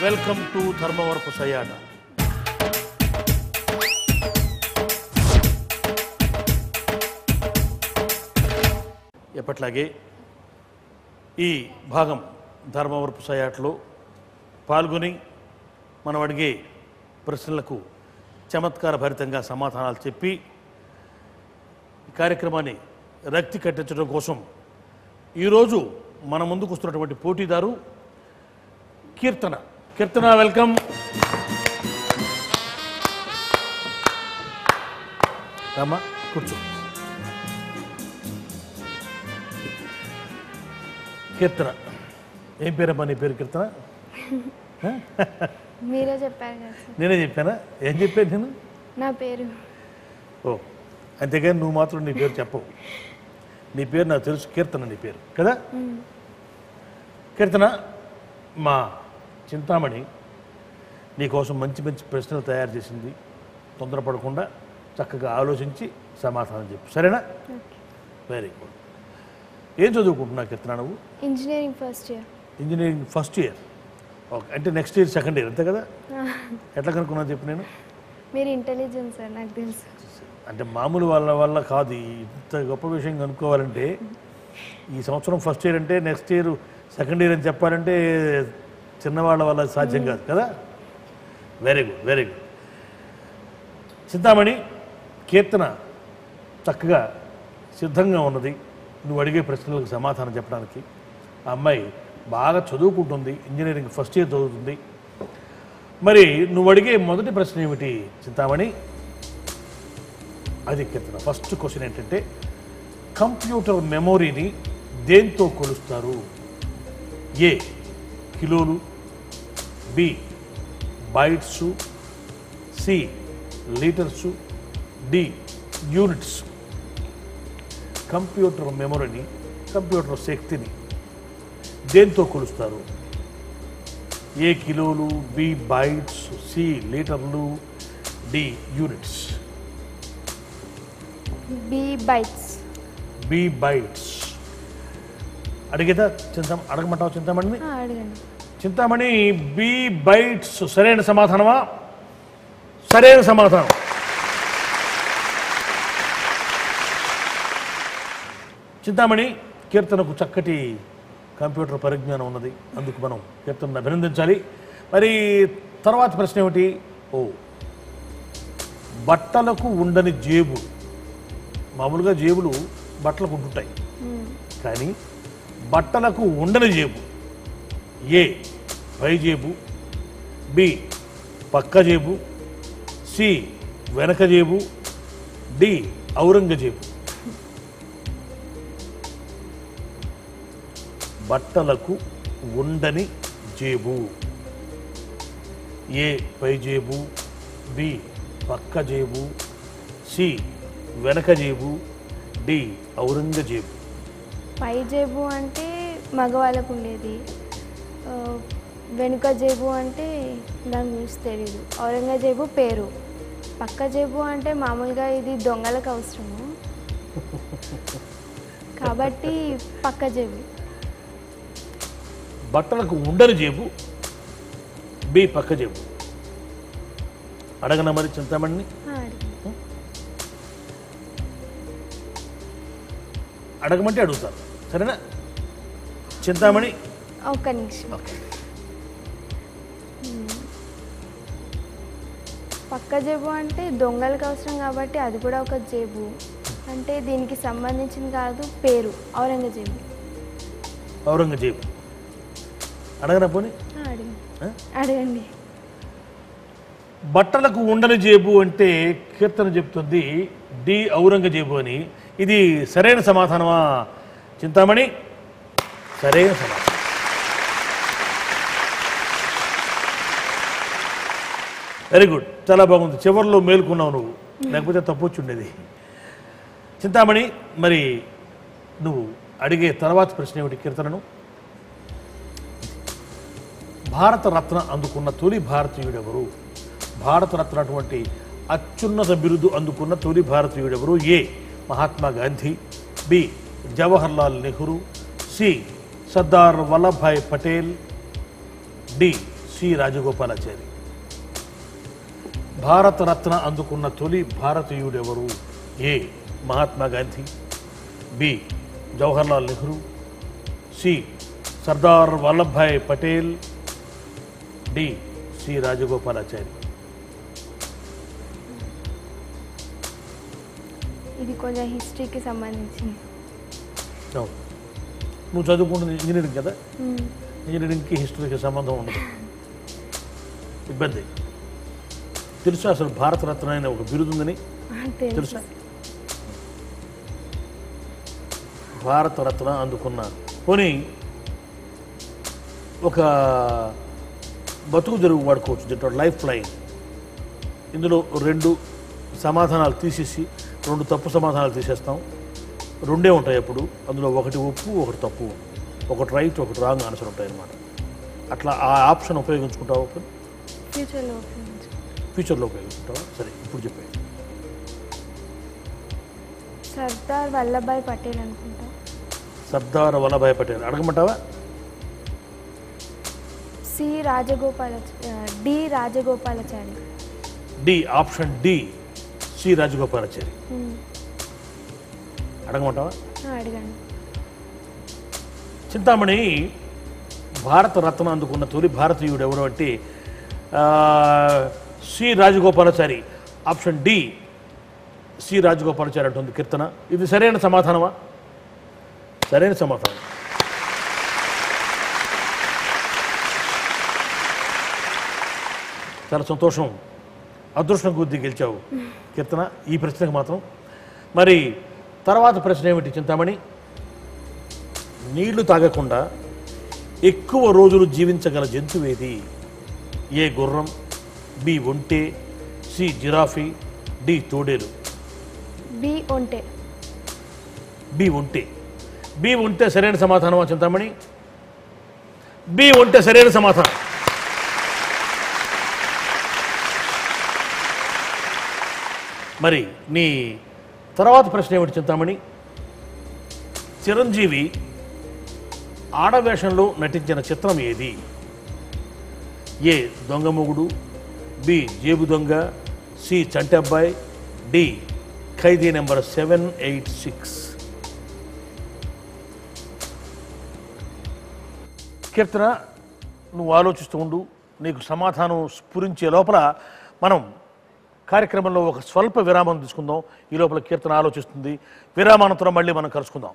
Welcome to Dharmavarapu సయాట. ఎప్పట్లాగే ఈ భాగం ధర్మవరపు సయాటలో పాల్గొని మనం అడిగే ప్రశ్నలకు చమత్కార భరితంగా సమాధానాలు చెప్పి ఈ కార్యక్రమాన్ని రక్తి కట్టించడం కోసం ఈరోజు మన ముందుకు వస్తున్నటువంటి పోటీదారు కీర్తన. కీర్తన, వెల్కమ్. రామా, కూర్చో. కీర్తన, ఏం పేరమ్మా నీ పేరు? కీర్తన మీరే చెప్పారు కదా. నేనే చెప్పానా? ఏం చెప్పాను నేను? నా పేరు. ఓ, అంతేగాని నువ్వు మాత్రం నీ పేరు చెప్పవు. నీ పేరు నాకు తెలుసు, కీర్తన నీ పేరు కదా. కీర్తన, మా చింతామణి నీకోసం మంచి మంచి ప్రశ్నలు తయారు చేసింది. తొందరపడకుండా చక్కగా ఆలోచించి సమాధానం చెప్పు, సరేనా? Very good. ఏం చదువుకుంటున్నావు కీర్తన నువ్వు? Engineering first year. Engineering first year. Okay, అంటే నెక్స్ట్ ఇయర్ సెకండ్ ఇయర్ అంతే కదా? ఎట్లా కనుక్కున్నాను చెప్పు. నేను మీరు ఇంటెలిజెన్స్ సార్, నాకు తెలుసు. అంటే మామూలు వాళ్ళ వల్ల కాదు. ఇంత గొప్ప విషయం కనుక్కోవాలంటే ఈ సంవత్సరం ఫస్ట్ ఇయర్ అంటే నెక్స్ట్ ఇయర్ సెకండ్ ఇయర్ అని చెప్పాలంటే చిన్నవాళ్ళ వల్ల సాధ్యం కాదు కదా. Very good, very good. Chintamani, Keerthana చక్కగా సిద్ధంగా ఉన్నది నువ్వు అడిగే ప్రశ్నలకు సమాధానం చెప్పడానికి. ఆ అమ్మాయి బాగా చదువుకుంటుంది, ఇంజనీరింగ్ ఫస్ట్ ఇయర్ చదువుతుంది. మరి నువ్వు అడిగే మొదటి ప్రశ్న ఏమిటి చింతామణి? అది కీర్తన. ఫస్ట్ క్వశ్చన్ ఏంటంటే, కంప్యూటర్ మెమొరీని దేంతో కొలుస్తారు? ఏ కిలోలు, B bytes, C litres, D units. Computer మెమొరీని, కంప్యూటర్ శక్తిని దేంతో కొలుస్తారు? ఏ కిలోలు, బి బైట్స్, సి లీటర్లు, D units. B bytes. B bytes. అడిగేదా అడగమంటావు చింతామణిని? అడగండి. చింతామణి, బి బైట్స్ సరైన సమాధానమా? సరైన సమాధానం. చింతామణి, కీర్తనకు చక్కటి కంప్యూటర్ పరిజ్ఞానం ఉన్నది, అందుకు మనం కీర్తనను అభినందించాలి. మరి తర్వాత ప్రశ్న ఏమిటి? ఓ, బట్టలకు ఉండని జేబు. మామూలుగా జేబులు బట్టలకు ఉంటుంటాయి, కానీ బట్టలకు ఉండని జేబు. ఏ పై జేబు, బి పక్క జేబు, సి వెనక జేబు, డి ఔరంగజేబు. బట్టలకు ఉండని జేబు. ఏ పై జేబు, బి పక్క జేబు, సి వెనక జేబు, డి ఔరంగజేబు. పై జేబు అంటే మగవాళ్ళకు ఉండేది, వెనుక జేబు అంటే దాని గురించి తెలీదు. ఔరంగజేబు పేరు. పక్క జేబు అంటే మామూలుగా ఇది దొంగలకు అవసరము కాబట్టి పక్క జేబు. బట్టలకు ఉండని జేబు, బి పక్క జేబు. అడగన మరి చింతామణిని? అడగమంటే అడుగుతారు, సరేనా? చింతామణి, ఒక్క నిమిషం. పక్క జేబు అంటే దొంగలకు అవసరం కాబట్టి అది కూడా ఒక జేబు. అంటే దీనికి సంబంధించింది కాదు, పేరు ఔరంగజేబు. ఔరంగజేబు. అడగనా పోనీ? అడగండి. బట్టలకు ఉండని జేబు అంటే కీర్తన చెప్తుంది డి ఔరంగజేబు అని. ఇది సరైన సమాధానమా చింతామణి? సరైన సమాధానం. వెరీ గుడ్, చాలా బాగుంది. చివరిలో మేలుకున్నావు నువ్వు, లేకపోతే తప్పొచ్చి ఉండేది. చింతామణి, మరి నువ్వు అడిగే తర్వాత ప్రశ్న ఏమిటి కీర్తనను? భారతరత్న అందుకున్న తొలి భారతీయుడెవరు? భారతరత్న అటువంటి అత్యున్నత బిరుదు అందుకున్న తొలి భారతీయుడెవరు? A Mahatma Gandhi, B Jawaharlal Nehru, C Sardar Vallabhbhai Patel, D C Rajagopalachari. Bharat Ratna అందుకున్న తొలి భారతీయుడెవరు? A Mahatma Gandhi, B Jawaharlal Nehru, C Sardar Vallabhbhai Patel, D C Rajagopalachari. ఇది కొంచెం హిస్టరీకి సంబంధించింది. నువ్వు చదువుకుంటుంది ఇంజనీరింగ్ కదా, ఇంజనీరింగ్కి హిస్టరీకి సంబంధం ఉండదు, ఇబ్బంది. తెలుసా అసలు భారతరత్న అనే ఒక బిరుదు ఉందని తెలుసా? భారతరత్న అందుకున్న పోనీ ఒక బతుకు తెరుగు వాడుకోవచ్చు, దీంట్లో లైఫ్ లైన్. ఇందులో 2 సమాధానాలు తీసేసి 2 తప్పు సమాధానాలు తీసేస్తాం, 2 ఉంటాయి అప్పుడు. అందులో ఒకటి ఒప్పు ఒకటి తప్పు, ఒకటి రైట్ ఒకటి రాంగ్ ఆన్సర్ ఉంటాయి అన్నమాట. అట్లా ఆ ఆప్షన్ ఉపయోగించుకుంటావు ఫ్యూచర్లో ఉపయోగించుకుంటావా? సరే, ఇప్పుడు చెప్పాను. సర్దార్ వల్లభాయ్ పటేల్ అనుకుంటా. సర్దార్ వల్లభాయ్ పటేల్ అడగమంటావా? D Rajagopalachari. D, option D C Rajagopalachari అడగమంటావా? అడగండి. చింతామణి భారతరత్న అందుకున్న తొలి భారతీయుడు ఎవరు అంటే C Rajagopalachari. Option D C Rajagopalachari అంటుంది కీర్తన. ఇది సరైన సమాధానమా? సరైన సమాధానం. చాలా సంతోషం, అదృష్టం కొద్దీ గెలిచావు కీర్తన ఈ ప్రశ్నకు మాత్రం. మరి తర్వాత ప్రశ్న ఏమిటి చింతామణి? నీళ్లు తాగకుండా ఎక్కువ రోజులు జీవించగల జంతువు ఏది? ఏ గుర్రం, బి ఒంటె, సి జిరాఫీ, డి తోడేలు. బి ఒంటె. బి ఒంటె. బి ఒంటె సరైన సమాధానమా చింతామణి? బి ఒంటె సరైన సమాధానం. మరి నీ తర్వాత ప్రశ్న ఏమిటి చింతామణి? చిరంజీవి ఆడవేషంలో నటించిన చిత్రం ఏది? ఏ దొంగమొగుడు, బి జేబు దొంగ, సి చంటబ్బాయ్, డి ఖైదీ నెంబర్ 786. కీర్తన నువ్వు ఆలోచిస్తూ ఉండు, నీకు సమాధానం స్ఫురించే లోపల మనం కార్యక్రమంలో ఒక స్వల్ప విరామం తీసుకుందాం. ఈ లోపల కీర్తన ఆలోచిస్తుంది. విరామానంతరం మళ్ళీ మనం కలుసుకుందాం.